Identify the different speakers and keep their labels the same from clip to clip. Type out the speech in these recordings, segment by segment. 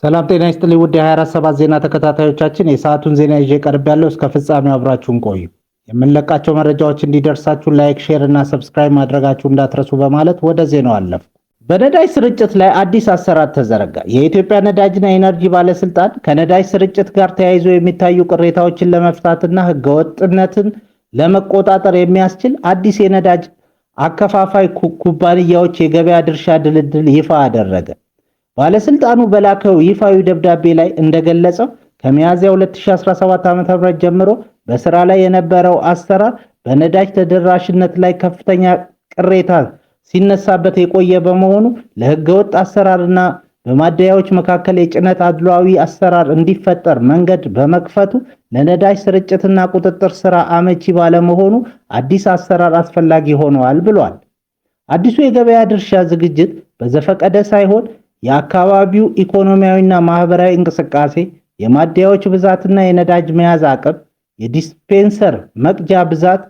Speaker 1: ሰላም ጤና ይስጥልኝ ውድ የ247 ዜና ተከታታዮቻችን፣ የሰዓቱን ዜና ይዤ ቀርቤያለሁ። እስከ ፍጻሜው አብራችሁን ቆዩ። የምንለቃቸው መረጃዎች እንዲደርሳችሁ ላይክ፣ ሼር እና ሰብስክራይብ ማድረጋችሁ እንዳትረሱ በማለት ወደ ዜናው አለፍኩ። በነዳጅ ስርጭት ላይ አዲስ አሰራር ተዘረጋ። የኢትዮጵያ ነዳጅና ኢነርጂ ባለስልጣን ከነዳጅ ስርጭት ጋር ተያይዞ የሚታዩ ቅሬታዎችን ለመፍታትና ህገወጥነትን ለመቆጣጠር የሚያስችል አዲስ የነዳጅ አከፋፋይ ኩባንያዎች የገበያ ድርሻ ድልድል ይፋ አደረገ። ባለስልጣኑ በላከው ይፋዊ ደብዳቤ ላይ እንደገለጸው ከሚያዝያ 2017 ዓ.ም ጀምሮ በስራ ላይ የነበረው አሰራር በነዳጅ ተደራሽነት ላይ ከፍተኛ ቅሬታ ሲነሳበት የቆየ በመሆኑ ለህገወጥ አሰራርና በማደያዎች መካከል የጭነት አድሏዊ አሰራር እንዲፈጠር መንገድ በመክፈቱ ለነዳጅ ስርጭትና ቁጥጥር ስራ አመቺ ባለመሆኑ አዲስ አሰራር አስፈላጊ ሆኗል ብሏል። አዲሱ የገበያ ድርሻ ዝግጅት በዘፈቀደ ሳይሆን የአካባቢው ኢኮኖሚያዊና ማህበራዊ እንቅስቃሴ፣ የማደያዎች ብዛትና የነዳጅ መያዝ አቅም፣ የዲስፔንሰር መቅጃ ብዛት፣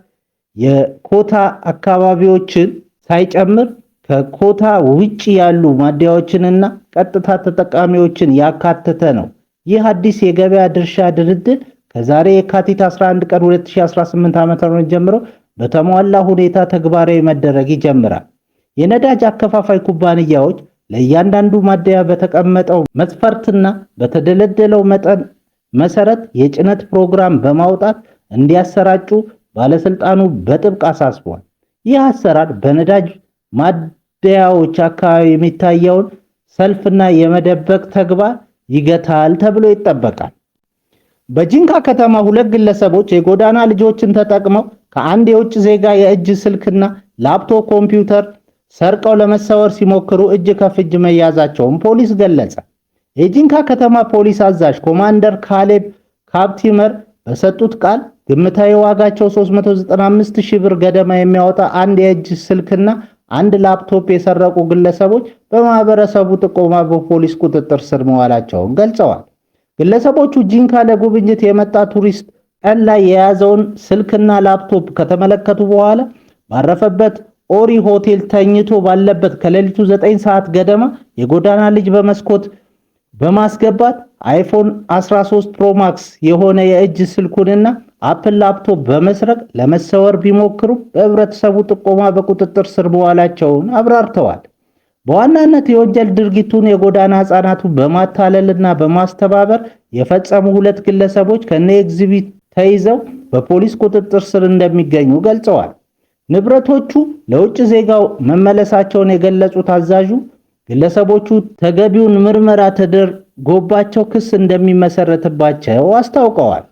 Speaker 1: የኮታ አካባቢዎችን ሳይጨምር ከኮታ ውጪ ያሉ ማደያዎችንና ቀጥታ ተጠቃሚዎችን ያካተተ ነው። ይህ አዲስ የገበያ ድርሻ ድልድል ከዛሬ የካቲት 11 ቀን 2018 ዓ.ም ጀምሮ በተሟላ ሁኔታ ተግባራዊ መደረግ ይጀምራል። የነዳጅ አከፋፋይ ኩባንያዎች ለእያንዳንዱ ማደያ በተቀመጠው መስፈርትና በተደለደለው መጠን መሰረት የጭነት ፕሮግራም በማውጣት እንዲያሰራጩ ባለስልጣኑ በጥብቅ አሳስቧል። ይህ አሰራር በነዳጅ ማደያዎች አካባቢ የሚታየውን ሰልፍና የመደበቅ ተግባር ይገታል ተብሎ ይጠበቃል። በጂንካ ከተማ ሁለት ግለሰቦች የጎዳና ልጆችን ተጠቅመው ከአንድ የውጭ ዜጋ የእጅ ስልክና ላፕቶፕ ኮምፒውተር ሰርቀው ለመሰወር ሲሞክሩ እጅ ከፍንጅ መያዛቸውን ፖሊስ ገለጸ። የጂንካ ከተማ ፖሊስ አዛዥ ኮማንደር ካሌብ ካብቲመር በሰጡት ቃል ግምታዊ ዋጋቸው 395,000 ብር ገደማ የሚያወጣ አንድ የእጅ ስልክና አንድ ላፕቶፕ የሰረቁ ግለሰቦች በማህበረሰቡ ጥቆማ በፖሊስ ቁጥጥር ስር መዋላቸውን ገልጸዋል። ግለሰቦቹ ጂንካ ለጉብኝት የመጣ ቱሪስት ቀን ላይ የያዘውን ስልክና ላፕቶፕ ከተመለከቱ በኋላ ባረፈበት ኦሪ ሆቴል ተኝቶ ባለበት ከሌሊቱ 9 ሰዓት ገደማ የጎዳና ልጅ በመስኮት በማስገባት አይፎን 13 ፕሮ ማክስ የሆነ የእጅ ስልኩንና አፕል ላፕቶፕ በመስረቅ ለመሰወር ቢሞክሩ በህብረተሰቡ ጥቆማ በቁጥጥር ስር መዋላቸውን አብራርተዋል። በዋናነት የወንጀል ድርጊቱን የጎዳና ህፃናቱን በማታለልና በማስተባበር የፈጸሙ ሁለት ግለሰቦች ከነ ኤግዚቢት ተይዘው በፖሊስ ቁጥጥር ስር እንደሚገኙ ገልጸዋል። ንብረቶቹ ለውጭ ዜጋው መመለሳቸውን የገለጹት አዛዡ ግለሰቦቹ ተገቢውን ምርመራ ተደርጎባቸው ክስ እንደሚመሰረትባቸው አስታውቀዋል።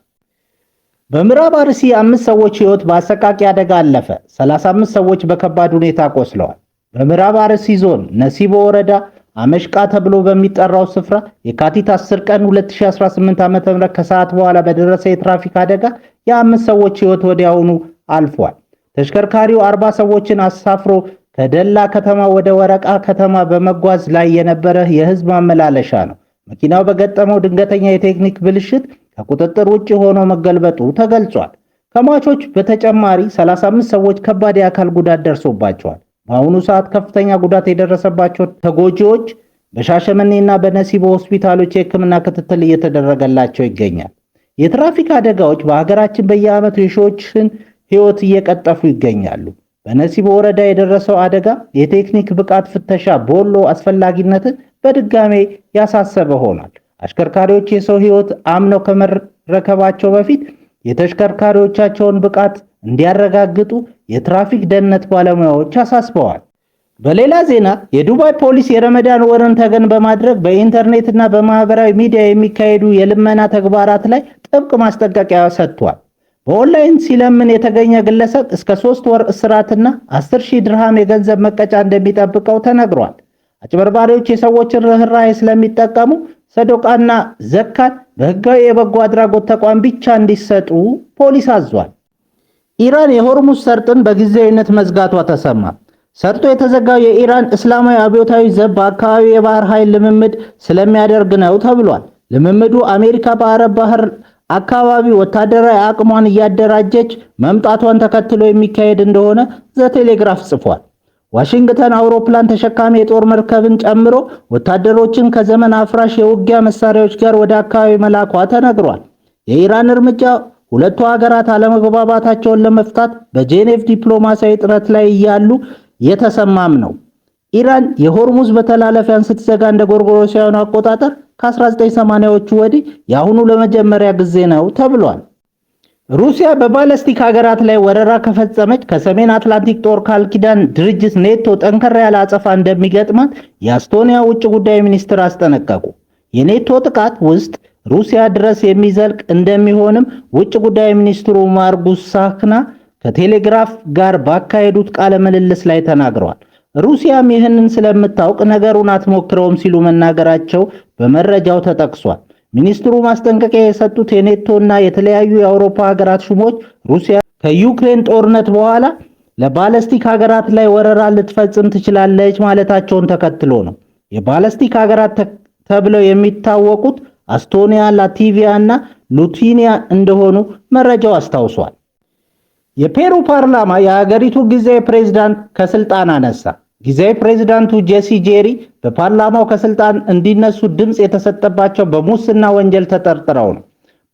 Speaker 1: በምዕራብ አርሲ 5 ሰዎች ህይወት በአሰቃቂ አደጋ አለፈ። 35 ሰዎች በከባድ ሁኔታ ቆስለዋል። በምዕራብ አርሲ ዞን ነሲቦ ወረዳ አመሽቃ ተብሎ በሚጠራው ስፍራ የካቲት 10 ቀን 2018 ዓ.ም ከሰዓት በኋላ በደረሰ የትራፊክ አደጋ የ5 ሰዎች ህይወት ወዲያውኑ አልፏል። ተሽከርካሪው 40 ሰዎችን አሳፍሮ ከደላ ከተማ ወደ ወረቃ ከተማ በመጓዝ ላይ የነበረ የህዝብ ማመላለሻ ነው። መኪናው በገጠመው ድንገተኛ የቴክኒክ ብልሽት ከቁጥጥር ውጭ ሆኖ መገልበጡ ተገልጿል። ከሟቾች በተጨማሪ 35 ሰዎች ከባድ የአካል ጉዳት ደርሶባቸዋል። በአሁኑ ሰዓት ከፍተኛ ጉዳት የደረሰባቸው ተጎጂዎች በሻሸመኔና በነሲቦ ሆስፒታሎች የህክምና ክትትል እየተደረገላቸው ይገኛል። የትራፊክ አደጋዎች በሀገራችን በየዓመቱ የሺዎችን ህይወት እየቀጠፉ ይገኛሉ። በነሲቦ ወረዳ የደረሰው አደጋ የቴክኒክ ብቃት ፍተሻ ቦሎ አስፈላጊነትን በድጋሜ ያሳሰበ ሆኗል። አሽከርካሪዎች የሰው ህይወት አምነው ከመረከባቸው በፊት የተሽከርካሪዎቻቸውን ብቃት እንዲያረጋግጡ የትራፊክ ደህንነት ባለሙያዎች አሳስበዋል። በሌላ ዜና የዱባይ ፖሊስ የረመዳን ወርን ተገን በማድረግ በኢንተርኔትና በማህበራዊ ሚዲያ የሚካሄዱ የልመና ተግባራት ላይ ጥብቅ ማስጠንቀቂያ ሰጥቷል። በኦንላይን ሲለምን የተገኘ ግለሰብ እስከ 3 ወር እስራትና 10,000 ድርሃም የገንዘብ መቀጫ እንደሚጠብቀው ተነግሯል። አጭበርባሪዎች የሰዎችን ርህራሄ ስለሚጠቀሙ ሰደቃና ዘካት በህጋዊ የበጎ አድራጎት ተቋም ብቻ እንዲሰጡ ፖሊስ አዟል። ኢራን የሆርሙዝ ሰርጥን በጊዜያዊነት መዝጋቷ ተሰማ። ሰርጡ የተዘጋው የኢራን እስላማዊ አብዮታዊ ዘብ በአካባቢው የባህር ኃይል ልምምድ ስለሚያደርግ ነው ተብሏል። ልምምዱ አሜሪካ በአረብ ባህር አካባቢ ወታደራዊ አቅሟን እያደራጀች መምጣቷን ተከትሎ የሚካሄድ እንደሆነ ዘቴሌግራፍ ጽፏል። ዋሽንግተን አውሮፕላን ተሸካሚ የጦር መርከብን ጨምሮ ወታደሮችን ከዘመን አፍራሽ የውጊያ መሳሪያዎች ጋር ወደ አካባቢ መላኳ ተነግሯል። የኢራን እርምጃ ሁለቱ ሀገራት አለመግባባታቸውን ለመፍታት በጄኔቭ ዲፕሎማሲያዊ ጥረት ላይ እያሉ የተሰማም ነው። ኢራን የሆርሙዝ መተላለፊያን ስትዘጋ እንደ ጎርጎሮሳውያኑ አቆጣጠር ከ1980ዎቹ ወዲህ የአሁኑ ለመጀመሪያ ጊዜ ነው ተብሏል። ሩሲያ በባለስቲክ ሀገራት ላይ ወረራ ከፈጸመች ከሰሜን አትላንቲክ ጦር ቃል ኪዳን ድርጅት ኔቶ ጠንከር ያለ አጸፋ እንደሚገጥማት የኤስቶኒያ ውጭ ጉዳይ ሚኒስትር አስጠነቀቁ። የኔቶ ጥቃት ውስጥ ሩሲያ ድረስ የሚዘልቅ እንደሚሆንም ውጭ ጉዳይ ሚኒስትሩ ማርጉስ ሳክና ከቴሌግራፍ ጋር ባካሄዱት ቃለ ምልልስ ላይ ተናግረዋል። ሩሲያም ይህንን ስለምታውቅ ነገሩን አትሞክረውም ሲሉ መናገራቸው በመረጃው ተጠቅሷል። ሚኒስትሩ ማስጠንቀቂያ የሰጡት የኔቶና የተለያዩ የአውሮፓ ሀገራት ሹሞች ሩሲያ ከዩክሬን ጦርነት በኋላ ለባለስቲክ ሀገራት ላይ ወረራ ልትፈጽም ትችላለች ማለታቸውን ተከትሎ ነው። የባለስቲክ ሀገራት ተብለው የሚታወቁት ኤስቶኒያ፣ ላትቪያ እና ሊቱዌኒያ እንደሆኑ መረጃው አስታውሷል። የፔሩ ፓርላማ የሀገሪቱ ጊዜያዊ ፕሬዝዳንት ከስልጣን አነሳ። ጊዜያዊ ፕሬዝዳንቱ ጄሲ ጄሪ በፓርላማው ከስልጣን እንዲነሱ ድምጽ የተሰጠባቸው በሙስና ወንጀል ተጠርጥረው ነው።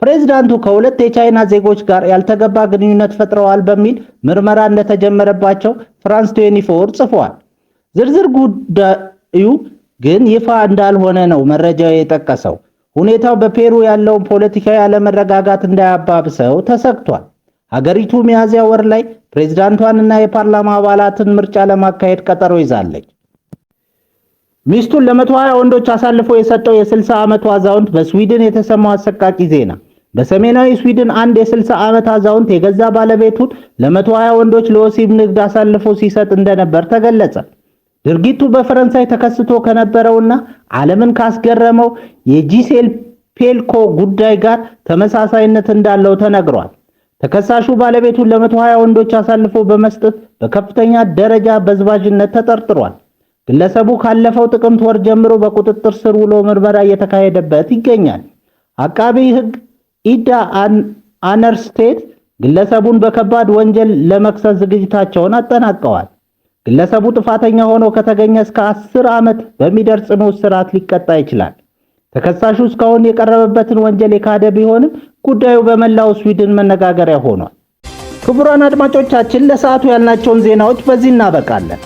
Speaker 1: ፕሬዝዳንቱ ከሁለት የቻይና ዜጎች ጋር ያልተገባ ግንኙነት ፈጥረዋል በሚል ምርመራ እንደተጀመረባቸው ፍራንስ 24 ጽፏል። ዝርዝር ጉዳዩ ግን ይፋ እንዳልሆነ ነው መረጃው የጠቀሰው። ሁኔታው በፔሩ ያለውን ፖለቲካዊ አለመረጋጋት እንዳያባብሰው ተሰግቷል። ሀገሪቱ ሚያዝያ ወር ላይ ፕሬዝዳንቷንና የፓርላማ አባላትን ምርጫ ለማካሄድ ቀጠሮ ይዛለች። ሚስቱን ለ120 ወንዶች አሳልፎ የሰጠው የ60 ዓመቱ አዛውንት በስዊድን የተሰማው አሰቃቂ ዜና። በሰሜናዊ ስዊድን አንድ የ60 ዓመት አዛውንት የገዛ ባለቤቱን ለ120 ወንዶች ለወሲብ ንግድ አሳልፎ ሲሰጥ እንደነበር ተገለጸ። ድርጊቱ በፈረንሳይ ተከስቶ ከነበረውና ዓለምን ካስገረመው የጂሴል ፔልኮ ጉዳይ ጋር ተመሳሳይነት እንዳለው ተነግሯል። ተከሳሹ ባለቤቱን ለ120 ወንዶች አሳልፎ በመስጠት በከፍተኛ ደረጃ በዝባዥነት ተጠርጥሯል። ግለሰቡ ካለፈው ጥቅምት ወር ጀምሮ በቁጥጥር ስር ውሎ ምርመራ እየተካሄደበት ይገኛል። አቃቤ ሕግ ኢዳ አነርስቴት ግለሰቡን በከባድ ወንጀል ለመክሰስ ዝግጅታቸውን አጠናቀዋል። ግለሰቡ ጥፋተኛ ሆኖ ከተገኘ እስከ 10 ዓመት በሚደርስ ጽኑ እስራት ሊቀጣ ይችላል። ተከሳሹ እስካሁን የቀረበበትን ወንጀል የካደ ቢሆንም ጉዳዩ በመላው ስዊድን መነጋገሪያ ሆኗል። ክቡራን አድማጮቻችን ለሰዓቱ ያልናቸውን ዜናዎች በዚህ እናበቃለን።